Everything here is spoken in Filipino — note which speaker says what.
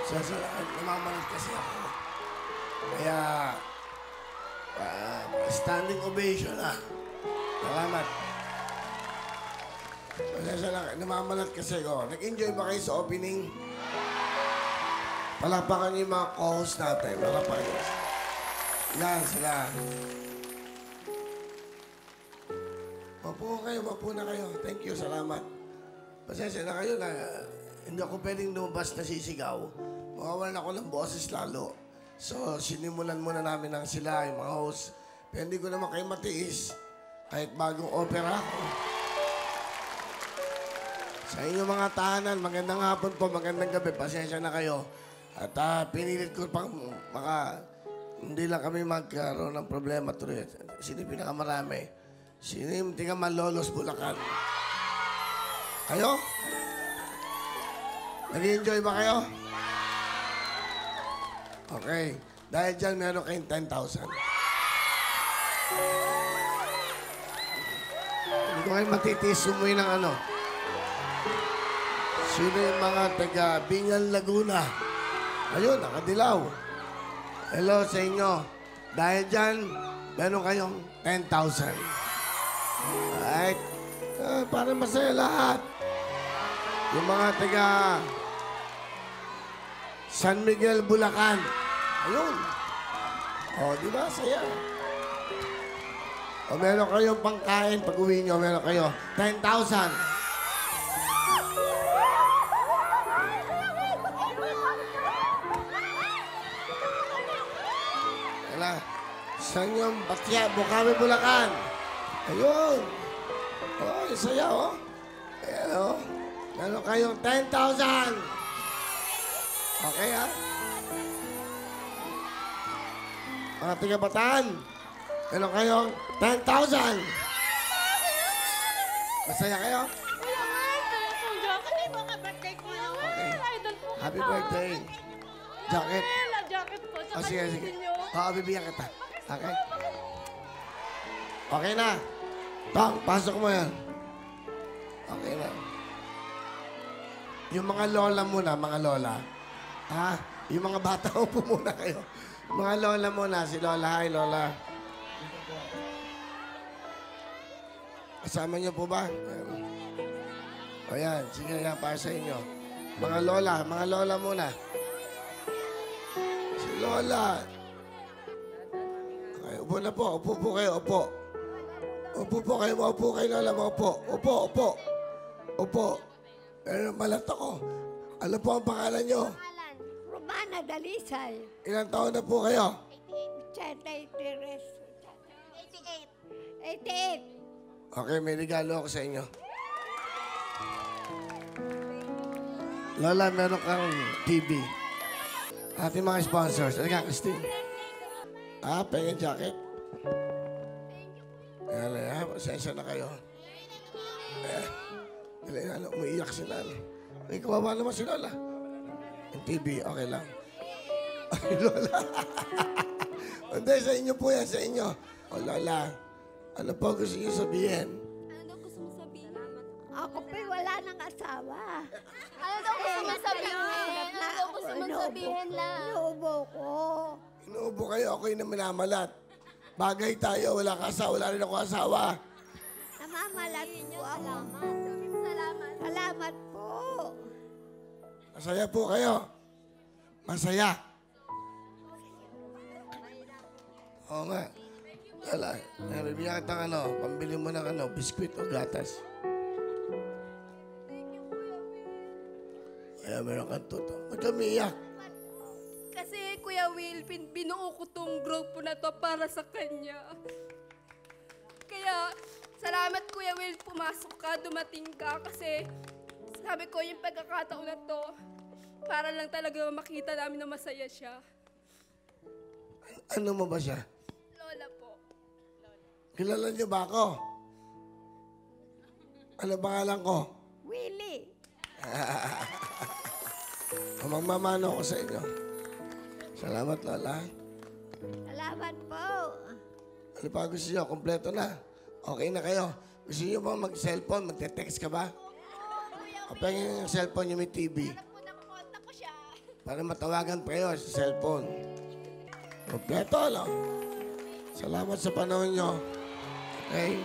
Speaker 1: Namamalit kasi ako. Kaya, standing ovation ah. Salamat. Pasensya lang, namamalat kasi ako. Nag-enjoy ba kayo sa opening? Palapakan niyo yung mga co-host natin. Palapakan niyo. Yan sila. Mapo na kayo. Thank you, salamat. Pasensya na kayo na hindi ako pwedeng lumabas na sisigaw. Mawawalan ako ng boses lalo. So, sinimulan muna namin ng sila, yung mga host. Pero hindi ko naman kayo matiis. Kahit bagong opera ako. Sa inyo mga tahanan, magandang hapon po, magandang gabi. Pasensya na kayo. At pinilit ko pang hindi lang kami magkaroon ng problema tuloy. Sino yung pinakamarami? Sino yung tinga Malolos Bulacan? Kayo? Nag-enjoy ba kayo? Okay. Dahil dyan, meron kayong 10,000. Hindi ko kayo matitiis sumuwi ng ano. Sino yung mga taga Bingan, Laguna? Ayun, nakadilaw. Hello sa inyo. Dahil dyan, meron kayong 10,000. Alright? Para masaya lahat. Yung mga taga San Miguel, Bulacan. Ayun. O, di ba? Saya. O, meron kayong pangkain. Pag uwi nyo, meron kayo 10,000. Wala. Saan yung Batya, Bukawi, Bulacan? Ayun. O, saya, o. Ayan, o. Meron kayong 10,000. Okay, ha? Mga tiga-Bataan, meron kayong 10,000. Masaya kayo? Okay. Happy birthday. Jacket.
Speaker 2: Jacket po.
Speaker 1: O, sige, sige. Oo, bibigyan kita. Okay? Okay na. Tong, pasok mo yan. Okay na. Yung mga lola muna, mga lola. Ha? Yung mga bata, upo muna kayo. Mga lola muna. Si Lola. Hi, Lola. Kasama niyo po ba? O yan. Sige yan, para sa inyo. Mga lola muna. Si Lola. Okay, upo na po. Upo po kayo, upo. Upo po kayo, maupo kayo, Lola. Maupo. Upo. Upo. Pero malat ako. Ano po ang pangalan niyo?
Speaker 3: Romana Dalisay.
Speaker 1: Ilang taon na po kayo?
Speaker 3: 88. 88.
Speaker 1: Okay, may regalo ako sa inyo. Lola, meron kang TV. Ating mga sponsors. Ano ka, Christine? Pengen jacket? Ayan, pasensya na kayo. Umiiyak sila. Ay, kawawa naman si Lola. Yung TV, okay lang. Ay, Lola. Hindi, sa inyo po yan, sa inyo. O, Lola, ano po gusto niyo sabihin?
Speaker 2: Ano gusto mo sabihin?
Speaker 3: Ako po'y wala ng asawa.
Speaker 2: Ano daw gusto mo sabihin? Ano daw gusto mo sabihin lang?
Speaker 3: Inuubo ko.
Speaker 1: Inuubo kayo, ako'y na minamalat. Bagay tayo, wala ka asawa, wala rin ako asawa.
Speaker 3: Namamalat po ako.
Speaker 2: Salamat.
Speaker 3: Salamat po.
Speaker 1: Masaya po kayo. Masaya. Oo nga. Wala. Bibigyan kita ng pambili mo ng biskwit o gatas. Kaya meron kang tuto. Ba't kami iyak?
Speaker 2: Kasi Kuya Will, binuo ko tong grupo na to para sa kanya. Kaya, salamat Kuya Will, pumasok ka, dumating ka. Kasi, sabi ko, yung pagkakataon na to, para lang talaga makita namin na masaya siya.
Speaker 1: Ano mo ba siya?
Speaker 2: Lola po.
Speaker 1: Kilala niyo ba ako? Ano pangalan ko?
Speaker 3: Willie.
Speaker 1: Magmamano ako sa inyo. Salamat, Lola.
Speaker 3: Salamat po.
Speaker 1: Ano pa gusto niyo? Kompleto na. Okay na kayo. Gusto niyo ba mag-cellphone? Magte-text ka ba? O pengin yung cellphone niyo may TV.
Speaker 2: Alam ko na kumonta ko siya.
Speaker 1: para matawagan pa kayo sa cellphone. Kompleto, no? Salamat sa panahon nyo. Okay?